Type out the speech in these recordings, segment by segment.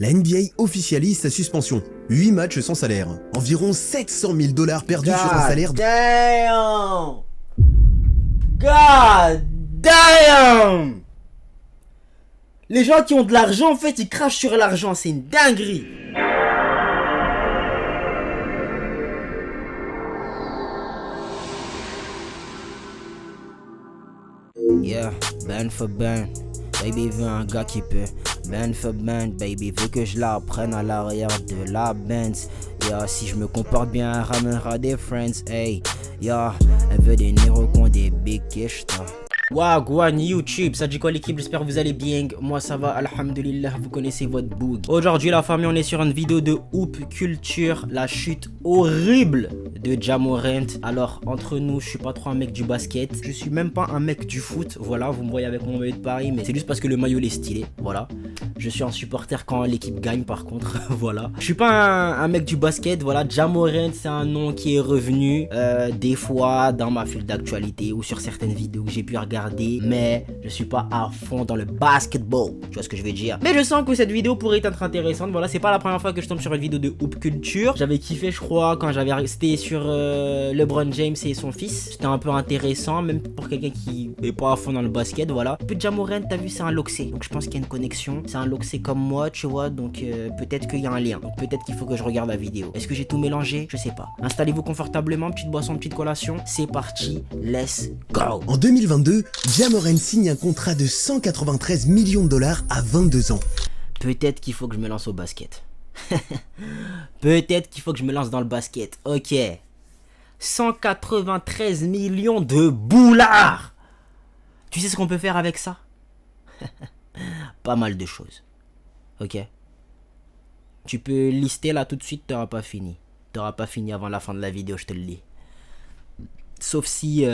La NBA officialise sa suspension. 8 matchs sans salaire. Environ 700 000 $ perdus sur un salaire de... Damn! God damn! Les gens qui ont de l'argent, en fait, ils crachent sur l'argent. C'est une dinguerie. Yeah, band for band. Baby veut un gars qui peut. Band for band, baby veut que je la prenne à l'arrière de la Benz. Yeah, si je me comporte bien, elle ramènera des friends. Hey, yeah, elle veut des néros des big quiches. Wagwan YouTube, ça dit quoi l'équipe? J'espère que vous allez bien. Moi ça va, alhamdulillah, vous connaissez votre boog. Aujourd'hui la famille, on est sur une vidéo de Hoop Culture, la chute horrible de Ja Morant. Alors entre nous, je suis pas trop un mec du basket, je suis même pas un mec du foot. Voilà, vous me voyez avec mon maillot de Paris, mais c'est juste parce que le maillot est stylé. Voilà, je suis un supporter quand l'équipe gagne par contre. Voilà, je suis pas un mec du basket. Voilà, Ja Morant c'est un nom qui est revenu des fois dans ma file d'actualité ou sur certaines vidéos que j'ai pu regarder, mais je suis pas à fond dans le basketball, tu vois ce que je veux dire. Mais je sens que cette vidéo pourrait être intéressante. Voilà, c'est pas la première fois que je tombe sur une vidéo de Hoop Culture. J'avais kiffé, je crois, quand j'avais resté sur LeBron James et son fils. C'était un peu intéressant, même pour quelqu'un qui est pas à fond dans le basket. Voilà. Puis Ja Morant, t'as vu, c'est un loxé, donc je pense qu'il y a une connexion. C'est un loxé comme moi, tu vois, donc peut-être qu'il y a un lien. Donc peut-être qu'il faut que je regarde la vidéo. Est-ce que j'ai tout mélangé? Je sais pas. Installez-vous confortablement, petite boisson, petite collation. C'est parti, let's go. En 2022, Ja Morant signe un contrat de 193 millions de $ à 22 ans. Peut-être qu'il faut que je me lance au basket. Peut-être qu'il faut que je me lance dans le basket. Ok. 193 millions de boulards. Tu sais ce qu'on peut faire avec ça? Pas mal de choses. Ok. Tu peux lister là tout de suite, t'auras pas fini. T'auras pas fini avant la fin de la vidéo, je te le dis. Sauf si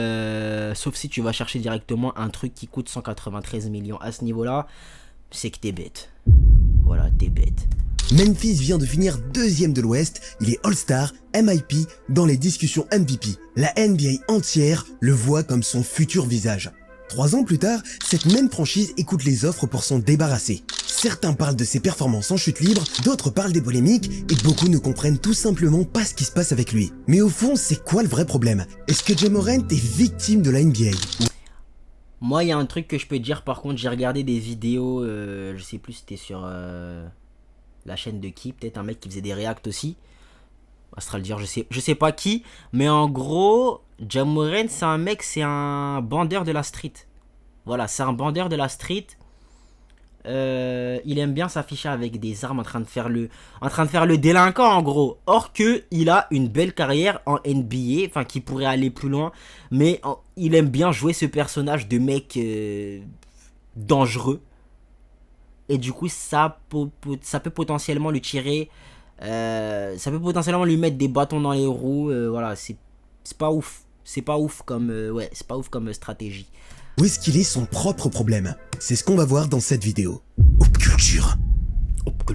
tu vas chercher directement un truc qui coûte 193 millions à ce niveau-là, c'est que t'es bête. Voilà, t'es bête. Memphis vient de finir 2e de l'Ouest, il est All-Star, MIP, dans les discussions MVP. La NBA entière le voit comme son futur visage. 3 ans plus tard, cette même franchise écoute les offres pour s'en débarrasser. Certains parlent de ses performances en chute libre, d'autres parlent des polémiques, et beaucoup ne comprennent tout simplement pas ce qui se passe avec lui. Mais au fond, c'est quoi le vrai problème? Est-ce que Ja Morant est victime de la NBA? Moi, il y a un truc que je peux dire, par contre, j'ai regardé des vidéos, je sais plus, c'était sur la chaîne de qui, peut-être un mec qui faisait des reacts aussi. Astral dire, je sais pas qui, mais en gros, Ja Morant, c'est un mec, c'est un bandeur de la street. Voilà, c'est un bandeur de la street. Il aime bien s'afficher avec des armes en train de faire le délinquant en gros. Or que il a une belle carrière en NBA, enfin qui pourrait aller plus loin, mais il aime bien jouer ce personnage de mec dangereux. Et du coup ça peut potentiellement lui tirer, ça peut potentiellement lui mettre des bâtons dans les roues. Voilà, c'est pas ouf. C'est pas ouf comme c'est pas ouf comme stratégie. Où est-ce qu'il est son propre problème? C'est ce qu'on va voir dans cette vidéo. Hoop Culture.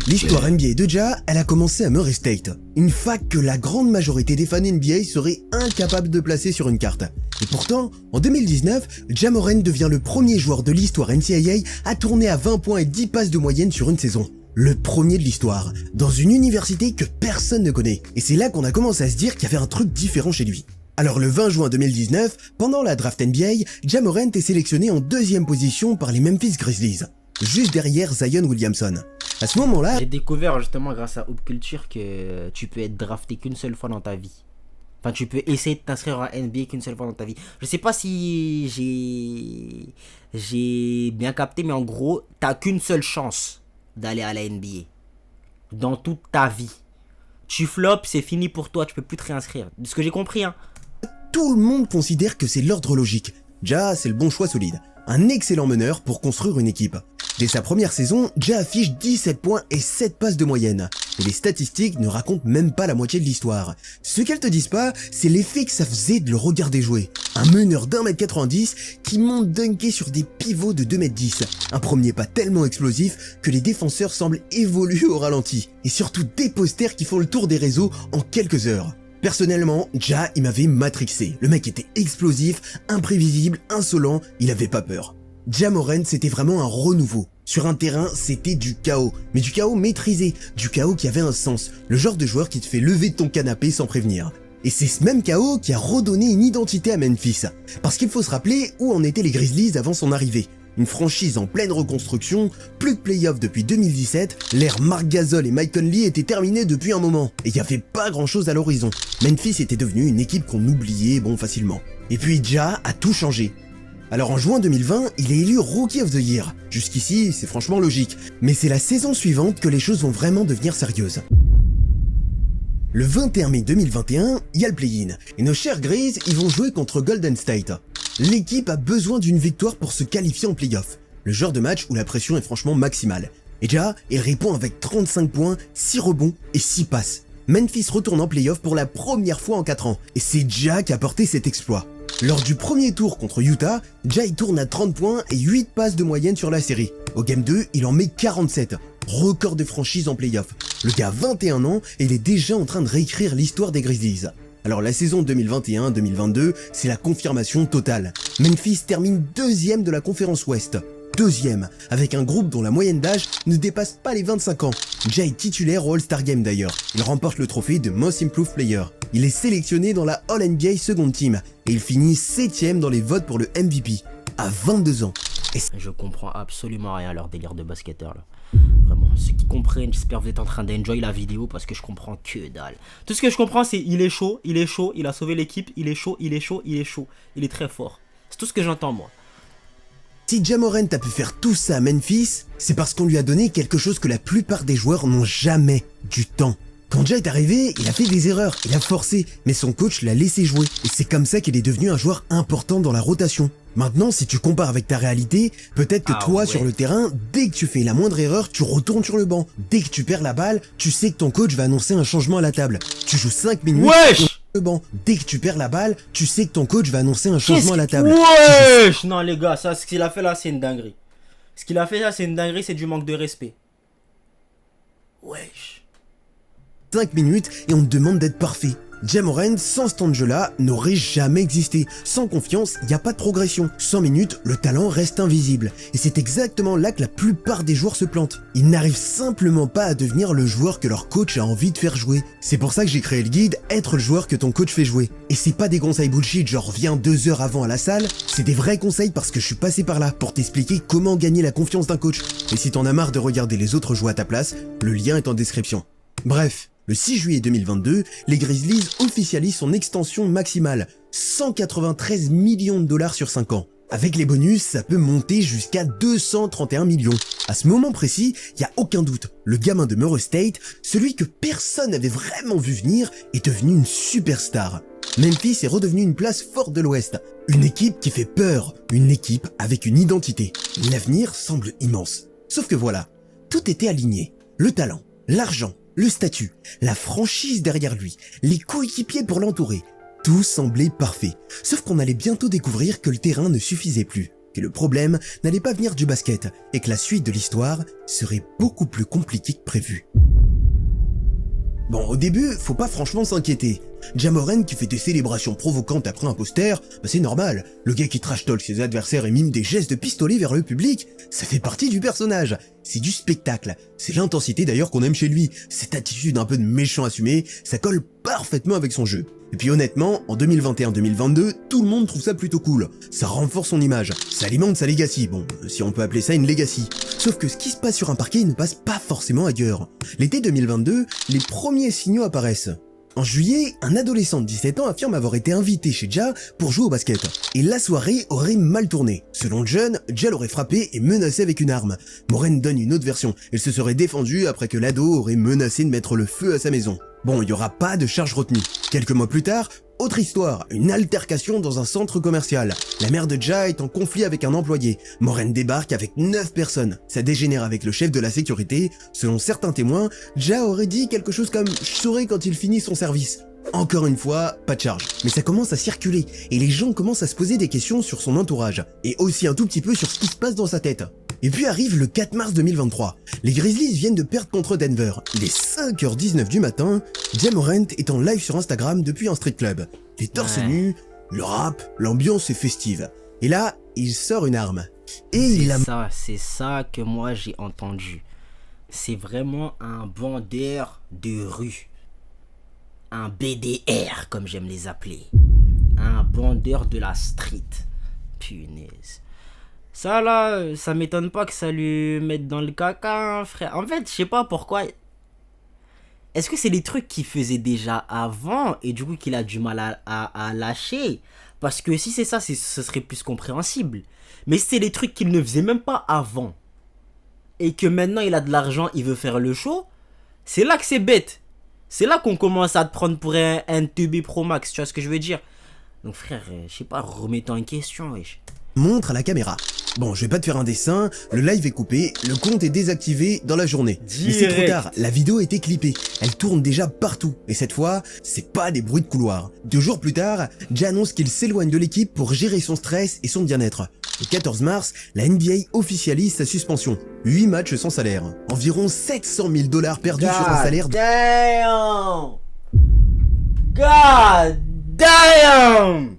L'histoire NBA de Ja, elle a commencé à Murray State, une fac que la grande majorité des fans NBA seraient incapables de placer sur une carte. Et pourtant, en 2019, Ja Morant devient le premier joueur de l'histoire NCAA à tourner à 20 points et 10 passes de moyenne sur une saison. Le premier de l'histoire, dans une université que personne ne connaît. Et c'est là qu'on a commencé à se dire qu'il y avait un truc différent chez lui. Alors le 20 juin 2019, pendant la draft NBA, Ja Morant est sélectionné en 2e position par les Memphis Grizzlies, juste derrière Zion Williamson. À ce moment-là, j'ai découvert justement grâce à Hoop Culture que tu peux être drafté qu'une seule fois dans ta vie. Enfin, tu peux essayer de t'inscrire en NBA qu'une seule fois dans ta vie. Je sais pas si j'ai bien capté, mais en gros, t'as qu'une seule chance d'aller à la NBA dans toute ta vie. Tu flops, c'est fini pour toi, tu peux plus te réinscrire. De ce que j'ai compris, hein. Tout le monde considère que c'est l'ordre logique. Ja, c'est le bon choix solide. Un excellent meneur pour construire une équipe. Dès sa première saison, Ja affiche 17 points et 7 passes de moyenne. Et les statistiques ne racontent même pas la moitié de l'histoire. Ce qu'elles te disent pas, c'est l'effet que ça faisait de le regarder jouer. Un meneur d'1m90 qui monte dunker sur des pivots de 2m10. Un premier pas tellement explosif que les défenseurs semblent évoluer au ralenti. Et surtout des posters qui font le tour des réseaux en quelques heures. Personnellement, Ja, il m'avait matrixé. Le mec était explosif, imprévisible, insolent, il avait pas peur. Ja Morant, c'était vraiment un renouveau. Sur un terrain, c'était du chaos, mais du chaos maîtrisé, du chaos qui avait un sens, le genre de joueur qui te fait lever de ton canapé sans prévenir. Et c'est ce même chaos qui a redonné une identité à Memphis, parce qu'il faut se rappeler où en étaient les Grizzlies avant son arrivée. Une franchise en pleine reconstruction, plus de playoffs depuis 2017, l'ère Marc Gasol et Mike Conley était terminée depuis un moment, et il n'y avait pas grand chose à l'horizon. Memphis était devenu une équipe qu'on oubliait facilement. Et puis Ja a tout changé. Alors en juin 2020, il est élu Rookie of the Year. Jusqu'ici, c'est franchement logique, mais c'est la saison suivante que les choses vont vraiment devenir sérieuses. Le 21 mai 2021, il y a le play-in, et nos chers Grizz, ils vont jouer contre Golden State. L'équipe a besoin d'une victoire pour se qualifier en play-off, le genre de match où la pression est franchement maximale. Et Ja, il répond avec 35 points, 6 rebonds et 6 passes. Memphis retourne en play-off pour la première fois en 4 ans, et c'est Ja qui a porté cet exploit. Lors du premier tour contre Utah, Ja il tourne à 30 points et 8 passes de moyenne sur la série. Au game 2, il en met 47, record de franchise en play-off. Le gars a 21 ans et il est déjà en train de réécrire l'histoire des Grizzlies. Alors la saison 2021-2022, c'est la confirmation totale. Memphis termine deuxième de la conférence Ouest. Deuxième, avec un groupe dont la moyenne d'âge ne dépasse pas les 25 ans. Ja est titulaire au All-Star Game d'ailleurs. Il remporte le trophée de Most Improved Player. Il est sélectionné dans la All-NBA Second Team et il finit 7ème dans les votes pour le MVP, à 22 ans. Je comprends absolument rien à leur délire de basketteur là. Vraiment, ceux qui comprennent, j'espère que vous êtes en train d'enjoy la vidéo parce que je comprends que dalle. Tout ce que je comprends c'est il est chaud, il a sauvé l'équipe, il est chaud, il est très fort. C'est tout ce que j'entends moi. Si Ja Morant a pu faire tout ça à Memphis, c'est parce qu'on lui a donné quelque chose que la plupart des joueurs n'ont jamais, du temps. Quand Ja est arrivé, il a fait des erreurs, il a forcé, mais son coach l'a laissé jouer. Et c'est comme ça qu'il est devenu un joueur important dans la rotation. Maintenant, si tu compares avec ta réalité, peut-être que toi, sur le terrain, dès que tu fais la moindre erreur, tu retournes sur le banc. Dès que tu perds la balle, tu sais que ton coach va annoncer un changement à la table. Tu joues 5 minutes, le banc. Dès que tu perds la balle, tu sais que ton coach va annoncer un changement à la table. Wesh! Non les gars, ça, ce qu'il a fait là, c'est une dinguerie. Ce qu'il a fait là, c'est une dinguerie, c'est du manque de respect. Wesh. 5 minutes et on te demande d'être parfait. Ja Morant, sans ce temps de jeu-là, n'aurait jamais existé. Sans confiance, il n'y a pas de progression. 100 minutes, le talent reste invisible. Et c'est exactement là que la plupart des joueurs se plantent. Ils n'arrivent simplement pas à devenir le joueur que leur coach a envie de faire jouer. C'est pour ça que j'ai créé le guide « Être le joueur que ton coach fait jouer ». Et c'est pas des conseils bullshit genre viens 2 heures avant à la salle, c'est des vrais conseils parce que je suis passé par là pour t'expliquer comment gagner la confiance d'un coach. Et si t'en as marre de regarder les autres jouer à ta place, le lien est en description. Bref. Le 6 juillet 2022, les Grizzlies officialisent son extension maximale, 193 millions de dollars sur 5 ans. Avec les bonus, ça peut monter jusqu'à 231 millions. À ce moment précis, il n'y a aucun doute, le gamin de Murray State, celui que personne n'avait vraiment vu venir, est devenu une superstar. Memphis est redevenu une place forte de l'Ouest, une équipe qui fait peur, une équipe avec une identité. L'avenir semble immense. Sauf que voilà, tout était aligné. Le talent, l'argent, le statut, la franchise derrière lui, les coéquipiers pour l'entourer, tout semblait parfait. Sauf qu'on allait bientôt découvrir que le terrain ne suffisait plus, que le problème n'allait pas venir du basket et que la suite de l'histoire serait beaucoup plus compliquée que prévu. Bon, au début, faut pas franchement s'inquiéter. Ja Morant qui fait des célébrations provocantes après un poster, c'est normal. Le gars qui trash talk ses adversaires et mime des gestes de pistolet vers le public, ça fait partie du personnage. C'est du spectacle. C'est l'intensité d'ailleurs qu'on aime chez lui. Cette attitude un peu de méchant assumé, ça colle parfaitement avec son jeu. Et puis honnêtement, en 2021-2022, tout le monde trouve ça plutôt cool. Ça renforce son image, ça alimente sa legacy, bon, si on peut appeler ça une legacy. Sauf que ce qui se passe sur un parquet ne passe pas forcément ailleurs. L'été 2022, les premiers signaux apparaissent. En juillet, un adolescent de 17 ans affirme avoir été invité chez Ja pour jouer au basket. Et la soirée aurait mal tourné. Selon le jeune, Ja l'aurait frappé et menacé avec une arme. Morant donne une autre version. Elle se serait défendue après que l'ado aurait menacé de mettre le feu à sa maison. Bon, il n'y aura pas de charge retenue. Quelques mois plus tard, autre histoire, une altercation dans un centre commercial. La mère de Ja est en conflit avec un employé. Morant débarque avec 9 personnes. Ça dégénère avec le chef de la sécurité. Selon certains témoins, Ja aurait dit quelque chose comme « je saurai quand il finit son service ». Encore une fois, pas de charge. Mais ça commence à circuler et les gens commencent à se poser des questions sur son entourage. Et aussi un tout petit peu sur ce qui se passe dans sa tête. Et puis arrive le 4 mars 2023. Les Grizzlies viennent de perdre contre Denver. Il est 5h19 du matin. Ja Morant est en live sur Instagram depuis un street club. Les torses nus, le rap, l'ambiance est festive. Et là, il sort une arme et il a... C'est ça que moi j'ai entendu. C'est vraiment un bandeur de rue. Un BDR, comme j'aime les appeler. Un bandeur de la street. Punaise. Ça là, ça m'étonne pas que ça lui mette dans le caca, hein, frère. En fait, je sais pas pourquoi. Est-ce que c'est des trucs qu'il faisait déjà avant et du coup qu'il a du mal à lâcher? Parce que si c'est ça, ce serait plus compréhensible. Mais si c'est des trucs qu'il ne faisait même pas avant et que maintenant il a de l'argent, il veut faire le show, c'est là que c'est bête. C'est là qu'on commence à te prendre pour un TB Pro Max, tu vois ce que je veux dire? Donc frère, je sais pas, remets-toi en question, wesh. Montre à la caméra. Bon, je vais pas te faire un dessin, le live est coupé, le compte est désactivé dans la journée. Mais c'est trop tard, la vidéo a été clippée, elle tourne déjà partout. Et cette fois, c'est pas des bruits de couloir. 2 jours plus tard, Jay annonce qu'il s'éloigne de l'équipe pour gérer son stress et son bien-être. Le 14 mars, la NBA officialise sa suspension. 8 matchs sans salaire. Environ 700 000 $ perdus sur un salaire de... Damn! God damn!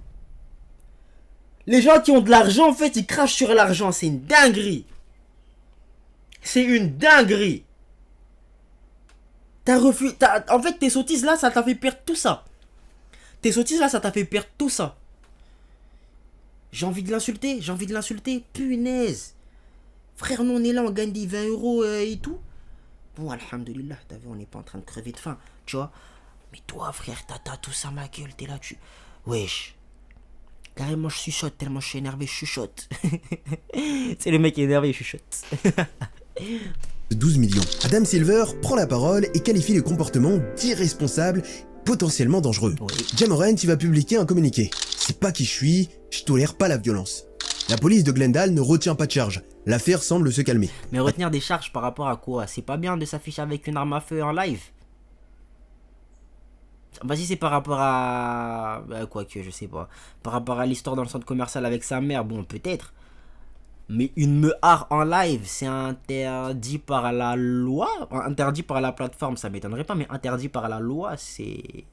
Les gens qui ont de l'argent, en fait, ils crachent sur l'argent. C'est une dinguerie. C'est une dinguerie. En fait, tes sottises là, ça t'a fait perdre tout ça. Tes sottises là, ça t'a fait perdre tout ça. J'ai envie de l'insulter. J'ai envie de l'insulter. Punaise. Frère, nous, on est là, on gagne des 20 € et tout. Bon, alhamdoulilah, t'as vu, on n'est pas en train de crever de faim. Tu vois. Mais toi, frère, t'as tout ça, ma gueule. T'es là, tu... Wesh. Carrément, je chuchote, tellement je suis énervé, je chuchote. C'est le mec énervé, il chuchote. 12 millions. Adam Silver prend la parole et qualifie le comportement d'irresponsable, potentiellement dangereux. Oui. Ja Morant, il va publier un communiqué. C'est pas qui je suis, je tolère pas la violence. La police de Glendale ne retient pas de charge. L'affaire semble se calmer. Mais retenir des charges par rapport à quoi? C'est pas bien de s'afficher avec une arme à feu en live. Bah si c'est par rapport à... Bah, quoique, je sais pas. Par rapport à l'histoire dans le centre commercial avec sa mère, bon, peut-être. Mais une mehar en live, c'est interdit par la loi. Interdit par la plateforme, ça m'étonnerait pas. Mais interdit par la loi, c'est...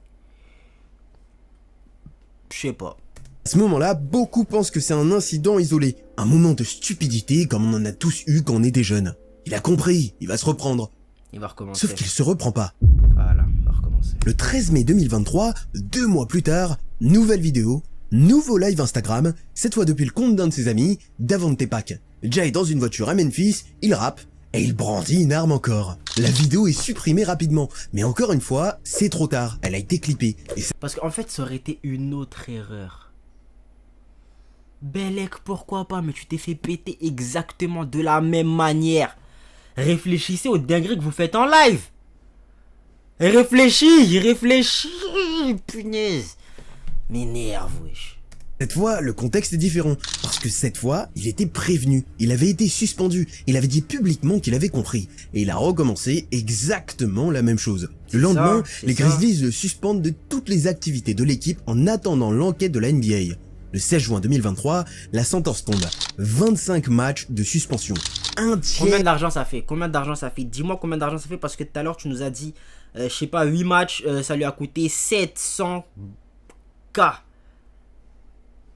Je sais pas. À ce moment-là, beaucoup pensent que c'est un incident isolé. Un moment de stupidité comme on en a tous eu quand on était jeunes. Il a compris, il va se reprendre. Il va recommencer. Sauf qu'il se reprend pas. Voilà, il va recommencer. Le 13 mai 2023, 2 mois plus tard, nouvelle vidéo, nouveau live Instagram, cette fois depuis le compte d'un de ses amis, Davante Pack. Jay est dans une voiture à Memphis, il rappe, et il brandit une arme encore. La vidéo est supprimée rapidement, mais encore une fois, c'est trop tard, elle a été clippée. Et parce qu'en fait, ça aurait été une autre erreur. Belek, pourquoi pas, mais tu t'es fait péter exactement de la même manière. Réfléchissez aux dingueries que vous faites en live. Réfléchis, punaise. M'énerve, wesh. cette fois, le contexte est différent, parce que cette fois, il était prévenu, il avait été suspendu, il avait dit publiquement qu'il avait compris, et il a recommencé exactement la même chose. Le lendemain, les Grizzlies le suspendent de toutes les activités de l'équipe en attendant l'enquête de la NBA. Le 16 juin 2023, la sentence tombe. 25 matchs de suspension. Un tiers... Combien d'argent ça fait? Dis-moi combien d'argent ça fait, parce que tout à l'heure tu nous as dit, je sais pas, 8 matchs, ça lui a coûté 700K.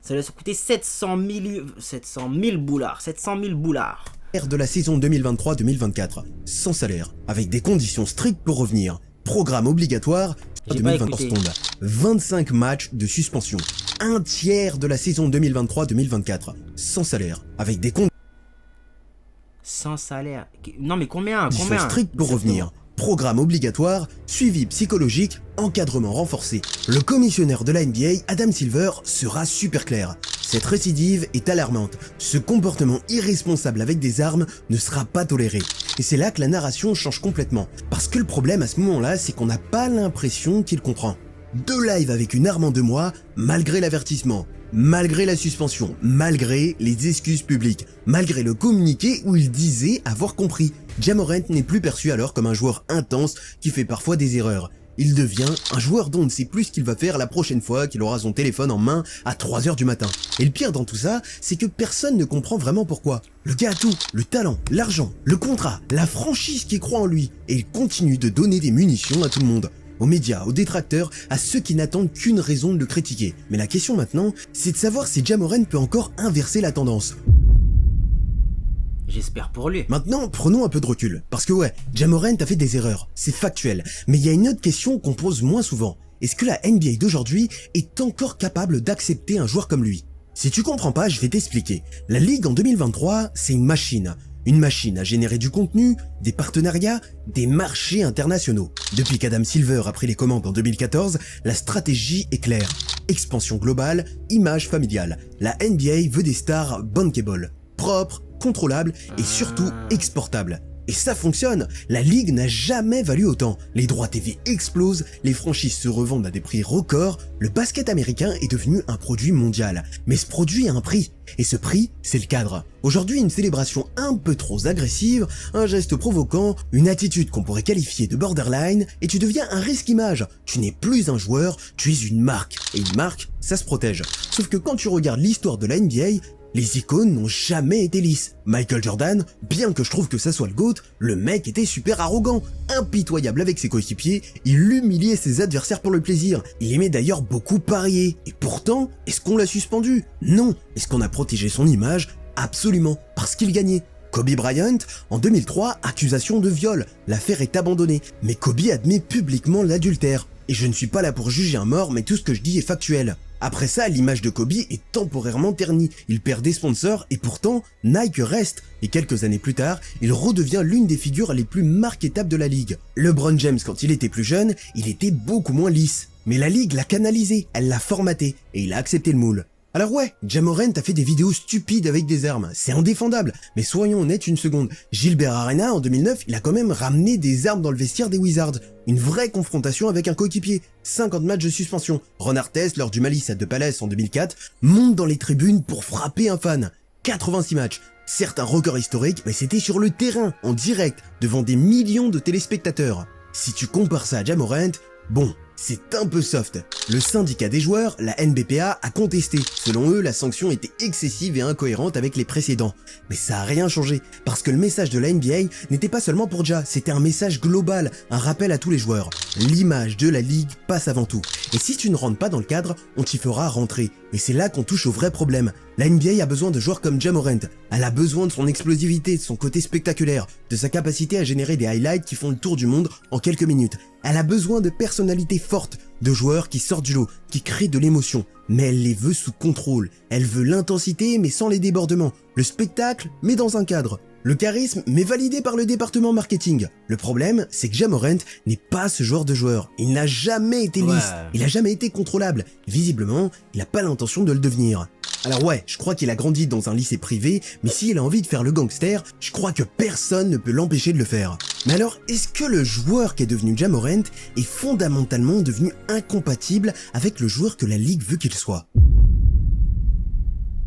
Ça lui a coûté 700 000 boulards. 700 000 boulards. De la saison 2023-2024, sans salaire, avec des conditions strictes pour revenir. Programme obligatoire, 2024 tombe. 25 matchs de suspension. Un tiers de la saison 2023-2024, sans salaire, avec des conditions sans salaire. Non mais combien strictes pour revenir. Programme obligatoire, suivi psychologique, encadrement renforcé. Le commissionnaire de la NBA, Adam Silver, sera super clair. Cette récidive est alarmante. Ce comportement irresponsable avec des armes ne sera pas toléré. Et c'est là que la narration change complètement. Parce que le problème à ce moment-là, c'est qu'on n'a pas l'impression qu'il comprend. 2 lives avec une arme en 2 mois, malgré l'avertissement, malgré la suspension, malgré les excuses publiques, malgré le communiqué où il disait avoir compris. Ja Morant n'est plus perçu alors comme un joueur intense qui fait parfois des erreurs. Il devient un joueur dont on ne sait plus ce qu'il va faire la prochaine fois qu'il aura son téléphone en main à 3 h du matin. Et le pire dans tout ça, c'est que personne ne comprend vraiment pourquoi. Le gars a tout, le talent, l'argent, le contrat, la franchise qui croit en lui, et il continue de donner des munitions à tout le monde. Aux médias, aux détracteurs, à ceux qui n'attendent qu'une raison de le critiquer. Mais la question maintenant, c'est de savoir si Ja Morant peut encore inverser la tendance. J'espère pour lui. Maintenant, prenons un peu de recul. Parce que ouais, Ja Morant a fait des erreurs, c'est factuel. Mais il y a une autre question qu'on pose moins souvent. Est-ce que la NBA d'aujourd'hui est encore capable d'accepter un joueur comme lui? Si tu comprends pas, je vais t'expliquer. La Ligue en 2023, c'est une machine. Une machine à générer du contenu, des partenariats, des marchés internationaux. Depuis qu'Adam Silver a pris les commandes en 2014, la stratégie est claire. Expansion globale, image familiale. La NBA veut des stars bankable, propres, contrôlables et surtout exportables. Et ça fonctionne, la ligue n'a jamais valu autant, les droits TV explosent, les franchises se revendent à des prix records, le basket américain est devenu un produit mondial. Mais ce produit a un prix, et ce prix, c'est le cadre. Aujourd'hui, une célébration un peu trop agressive, un geste provoquant, une attitude qu'on pourrait qualifier de borderline, et tu deviens un risque image. Tu n'es plus un joueur, tu es une marque. Et une marque, ça se protège. Sauf que quand tu regardes l'histoire de la NBA, les icônes n'ont jamais été lisses. Michael Jordan, bien que je trouve que ça soit le GOAT, le mec était super arrogant, impitoyable avec ses coéquipiers, il humiliait ses adversaires pour le plaisir. Il aimait d'ailleurs beaucoup parier. Et pourtant, est-ce qu'on l'a suspendu? Non. Est-ce qu'on a protégé son image? Absolument, parce qu'il gagnait. Kobe Bryant, en 2003, accusation de viol. L'affaire est abandonnée, mais Kobe admet publiquement l'adultère. Et je ne suis pas là pour juger un mort, mais tout ce que je dis est factuel. Après ça, l'image de Kobe est temporairement ternie, il perd des sponsors et pourtant, Nike reste. Et quelques années plus tard, il redevient l'une des figures les plus marketables de la ligue. LeBron James, quand il était plus jeune, il était beaucoup moins lisse. Mais la ligue l'a canalisé, elle l'a formaté, et il a accepté le moule. Alors ouais, Ja Morant a fait des vidéos stupides avec des armes, c'est indéfendable, mais soyons honnêtes une seconde. Gilbert Arenas, en 2009, il a quand même ramené des armes dans le vestiaire des Wizards. Une vraie confrontation avec un coéquipier, 50 matchs de suspension. Ron Artest, lors du Malice à De Palace en 2004, monte dans les tribunes pour frapper un fan. 86 matchs. Certes un record historique, mais c'était sur le terrain, en direct, devant des millions de téléspectateurs. Si tu compares ça à Ja Morant, bon, c'est un peu soft. Le syndicat des joueurs, la NBPA, a contesté. Selon eux, la sanction était excessive et incohérente avec les précédents. Mais ça a rien changé, parce que le message de la NBA n'était pas seulement pour Ja, c'était un message global, un rappel à tous les joueurs. L'image de la ligue passe avant tout. Et si tu ne rentres pas dans le cadre, on t'y fera rentrer. Et c'est là qu'on touche au vrai problème. La NBA a besoin de joueurs comme Ja Morant. Elle a besoin de son explosivité, de son côté spectaculaire, de sa capacité à générer des highlights qui font le tour du monde en quelques minutes. Elle a besoin de personnalités fortes, de joueurs qui sortent du lot, qui créent de l'émotion. Mais elle les veut sous contrôle. Elle veut l'intensité mais sans les débordements. Le spectacle mais dans un cadre. Le charisme mais validé par le département marketing. Le problème, c'est que Ja Morant n'est pas ce genre de joueur. Il n'a jamais été lisse. Il n'a jamais été contrôlable. Visiblement, il n'a pas l'intention de le devenir. Alors ouais, je crois qu'il a grandi dans un lycée privé, mais s'il a envie de faire le gangster, je crois que personne ne peut l'empêcher de le faire. Mais alors, est-ce que le joueur qui est devenu Ja Morant est fondamentalement devenu incompatible avec le joueur que la ligue veut qu'il soit?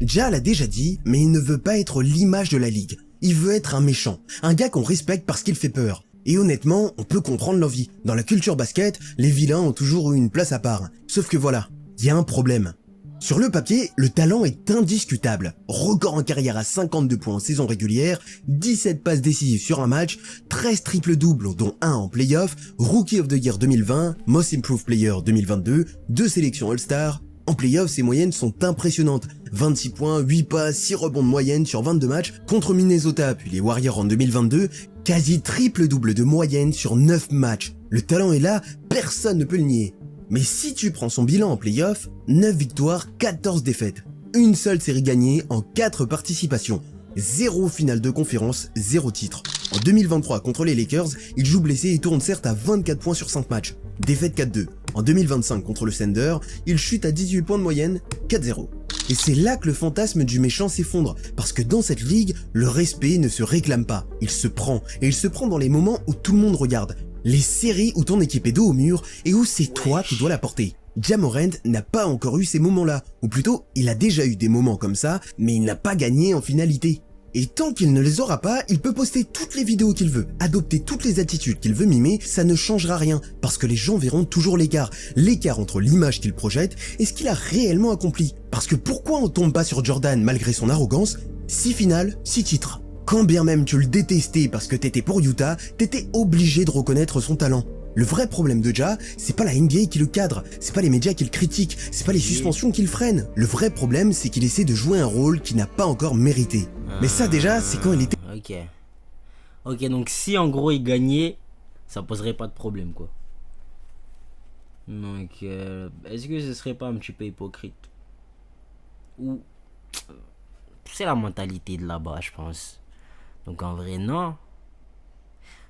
Ja l'a déjà dit, mais il ne veut pas être l'image de la ligue. Il veut être un méchant, un gars qu'on respecte parce qu'il fait peur. Et honnêtement, on peut comprendre l'envie. Dans la culture basket, les vilains ont toujours eu une place à part. Sauf que voilà, il y a un problème. Sur le papier, le talent est indiscutable. Record en carrière à 52 points en saison régulière, 17 passes décisives sur un match, 13 triples-doubles dont 1 en playoff, Rookie of the Year 2020, Most Improved Player 2022, 2 sélections All-Star. En playoff, ses moyennes sont impressionnantes. 26 points, 8 passes, 6 rebonds de moyenne sur 22 matchs contre Minnesota puis les Warriors en 2022, quasi triple-double de moyenne sur 9 matchs. Le talent est là, personne ne peut le nier. Mais si tu prends son bilan en playoff, 9 victoires, 14 défaites. Une seule série gagnée en 4 participations. 0 finale de conférence, 0 titre. En 2023 contre les Lakers, il joue blessé et tourne certes à 24 points sur 5 matchs. Défaite 4-2. En 2025 contre le Thunder, il chute à 18 points de moyenne, 4-0. Et c'est là que le fantasme du méchant s'effondre, parce que dans cette ligue, le respect ne se réclame pas, il se prend, et il se prend dans les moments où tout le monde regarde. Les séries où ton équipe est dos au mur et où c'est toi qui dois la porter. Ja Morant n'a pas encore eu ces moments-là, ou plutôt, il a déjà eu des moments comme ça, mais il n'a pas gagné en finalité. Et tant qu'il ne les aura pas, il peut poster toutes les vidéos qu'il veut, adopter toutes les attitudes qu'il veut mimer, ça ne changera rien, parce que les gens verront toujours l'écart entre l'image qu'il projette et ce qu'il a réellement accompli. Parce que pourquoi on tombe pas sur Jordan malgré son arrogance? 6 finales, 6 titres. Quand bien même tu le détestais parce que t'étais pour Utah, t'étais obligé de reconnaître son talent. Le vrai problème de Ja, c'est pas la NBA qui le cadre, c'est pas les médias qui le critiquent, c'est pas les suspensions qui le freinent. Le vrai problème, c'est qu'il essaie de jouer un rôle qu'il n'a pas encore mérité. Mais ça déjà, c'est quand il était... Ok. Ok, donc si en gros il gagnait, ça poserait pas de problème quoi. Donc, est-ce que ce serait pas un petit peu hypocrite? Ou c'est la mentalité de là-bas, je pense. Donc en vrai, non.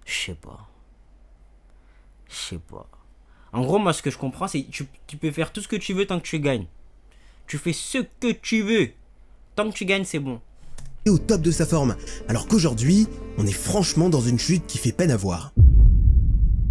Je sais pas. Je sais pas. En gros, moi, ce que je comprends, c'est que tu peux faire tout ce que tu veux tant que tu gagnes. Tu fais ce que tu veux. Tant que tu gagnes, c'est bon. Au top de sa forme, alors qu'aujourd'hui, on est franchement dans une chute qui fait peine à voir.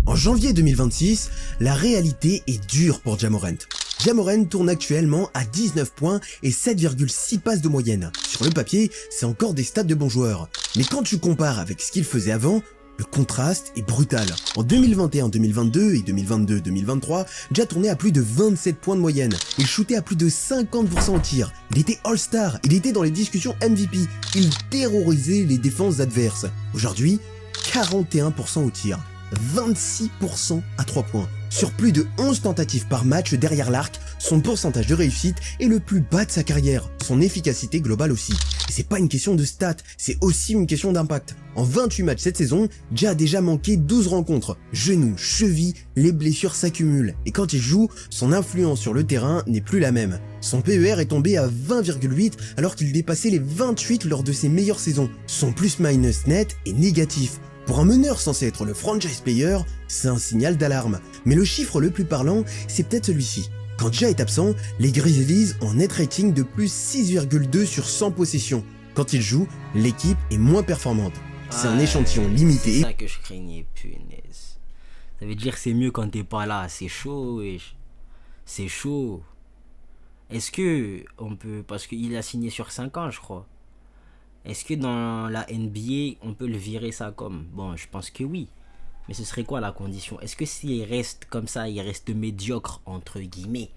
En janvier 2026, la réalité est dure pour Ja Morant. Ja Morant tourne actuellement à 19 points et 7,6 passes de moyenne. Sur le papier, c'est encore des stats de bons joueurs. Mais quand tu compares avec ce qu'il faisait avant, le contraste est brutal. En 2021-2022 et 2022-2023, Ja tournait à plus de 27 points de moyenne. Il shootait à plus de 50% au tir. Il était All-Star, il était dans les discussions MVP. Il terrorisait les défenses adverses. Aujourd'hui, 41% au tir. 26% à 3 points. Sur plus de 11 tentatives par match derrière l'arc, son pourcentage de réussite est le plus bas de sa carrière, son efficacité globale aussi. Et c'est pas une question de stats, c'est aussi une question d'impact. En 28 matchs cette saison, Ja a déjà manqué 12 rencontres. Genoux, chevilles, les blessures s'accumulent. Et quand il joue, son influence sur le terrain n'est plus la même. Son PER est tombé à 20,8 alors qu'il dépassait les 28 lors de ses meilleures saisons. Son plus-minus net est négatif. Pour un meneur censé être le franchise player, c'est un signal d'alarme. Mais le chiffre le plus parlant, c'est peut-être celui-ci. Quand Ja est absent, les Grizzlies ont un net rating de plus 6,2 sur 100 possessions. Quand il joue, l'équipe est moins performante. C'est un échantillon limité. C'est ça que je craignais, punaise. Ça veut dire que c'est mieux quand t'es pas là. C'est chaud, wesh. C'est chaud. Est-ce que on peut... Parce qu'il a signé sur 5 ans, je crois. Est-ce que dans la NBA, on peut le virer ça comme... Bon, je pense que oui. Mais ce serait quoi la condition? Est-ce que s'il reste comme ça, il reste médiocre, entre guillemets,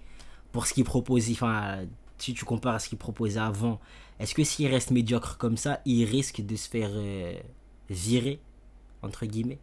pour ce qu'il proposait, enfin, si tu compares à ce qu'il proposait avant, est-ce que s'il reste médiocre comme ça, il risque de se faire virer, entre guillemets?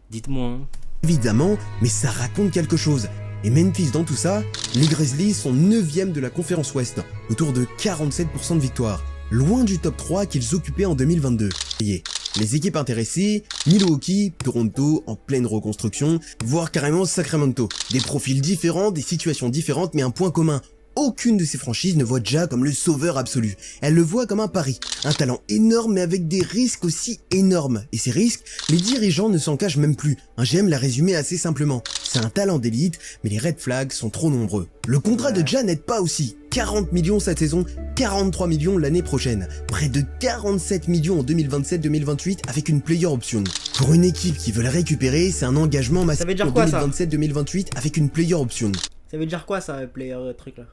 Dites-moi. Hein. Évidemment, mais ça raconte quelque chose. Et Memphis dans tout ça, les Grizzlies sont 9e de la conférence Ouest, autour de 47% de victoires. Loin du top 3 qu'ils occupaient en 2022. Les équipes intéressées, Milwaukee, Toronto en pleine reconstruction, voire carrément Sacramento. Des profils différents, des situations différentes, mais un point commun. Aucune de ces franchises ne voit Ja comme le sauveur absolu. Elle le voit comme un pari. Un talent énorme mais avec des risques aussi énormes. Et ces risques, les dirigeants ne s'en cachent même plus. Un GM l'a résumé assez simplement. C'est un talent d'élite, mais les red flags sont trop nombreux. Le contrat de Ja n'aide pas aussi. 40 millions cette saison, 43 millions l'année prochaine. Près de 47 millions en 2027-2028 avec une player option. Pour une équipe qui veut le récupérer, c'est un engagement massif en 2027-2028 avec une player option. Ça veut dire quoi ça, player truc là?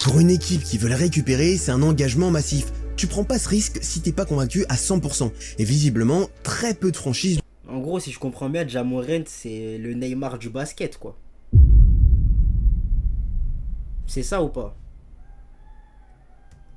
Pour une équipe qui veut le récupérer, c'est un engagement massif. Tu prends pas ce risque si t'es pas convaincu à 100%. Et visiblement, très peu de franchises. En gros, si je comprends bien, Ja Morant, c'est le Neymar du basket, quoi. C'est ça ou pas?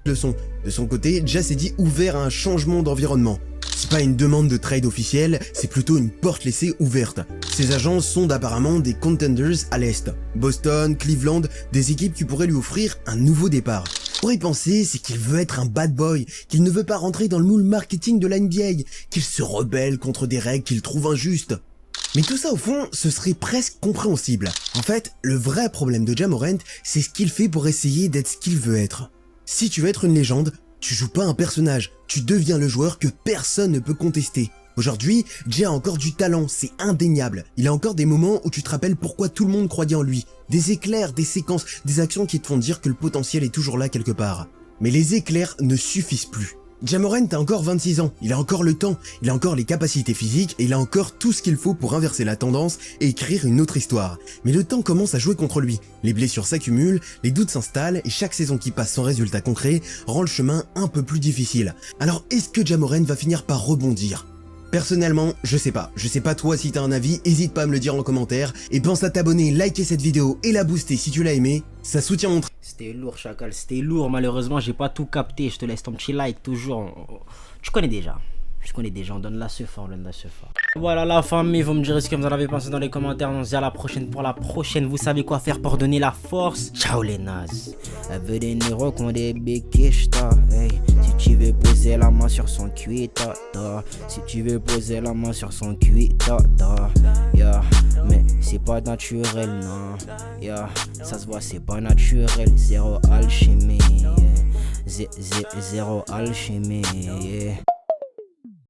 De son côté, Ja s'est dit ouvert à un changement d'environnement. C'est pas une demande de trade officielle, c'est plutôt une porte laissée ouverte. Ces agences sondent apparemment des contenders à l'Est. Boston, Cleveland, des équipes qui pourraient lui offrir un nouveau départ. Pour y penser, c'est qu'il veut être un bad boy, qu'il ne veut pas rentrer dans le moule marketing de la NBA, qu'il se rebelle contre des règles qu'il trouve injustes. Mais tout ça au fond, ce serait presque compréhensible. En fait, le vrai problème de Ja Morant, c'est ce qu'il fait pour essayer d'être ce qu'il veut être. Si tu veux être une légende, tu joues pas un personnage, tu deviens le joueur que personne ne peut contester. Aujourd'hui, Ja a encore du talent, c'est indéniable. Il a encore des moments où tu te rappelles pourquoi tout le monde croyait en lui. Des éclairs, des séquences, des actions qui te font dire que le potentiel est toujours là quelque part. Mais les éclairs ne suffisent plus. Ja Morant a encore 26 ans, il a encore le temps, il a encore les capacités physiques et il a encore tout ce qu'il faut pour inverser la tendance et écrire une autre histoire. Mais le temps commence à jouer contre lui, les blessures s'accumulent, les doutes s'installent et chaque saison qui passe sans résultat concret rend le chemin un peu plus difficile. Alors est-ce que Ja Morant va finir par rebondir ? Personnellement, je sais pas toi si t'as un avis, hésite pas à me le dire en commentaire et pense à t'abonner, liker cette vidéo et la booster si tu l'as aimé, ça soutient mon travail. C'était lourd Chacal, c'était lourd, malheureusement j'ai pas tout capté, je te laisse ton petit like toujours, tu connais déjà. Puisqu'on est des gens, on donne la sefa, on donne la sefa. Voilà la famille, vous me direz ce que vous en avez pensé dans les commentaires. On se dit à la prochaine pour la prochaine. Vous savez quoi faire pour donner la force. Ciao les nazes. Elle veut des néros qu'on des béquichta. Hey, si tu veux poser la main sur son cuita, si tu veux poser la main sur son cuita, yeah. Mais c'est pas naturel, non. Yeah, ça se voit, c'est pas naturel. Zéro alchimie, yeah. Zéro alchimie, yeah.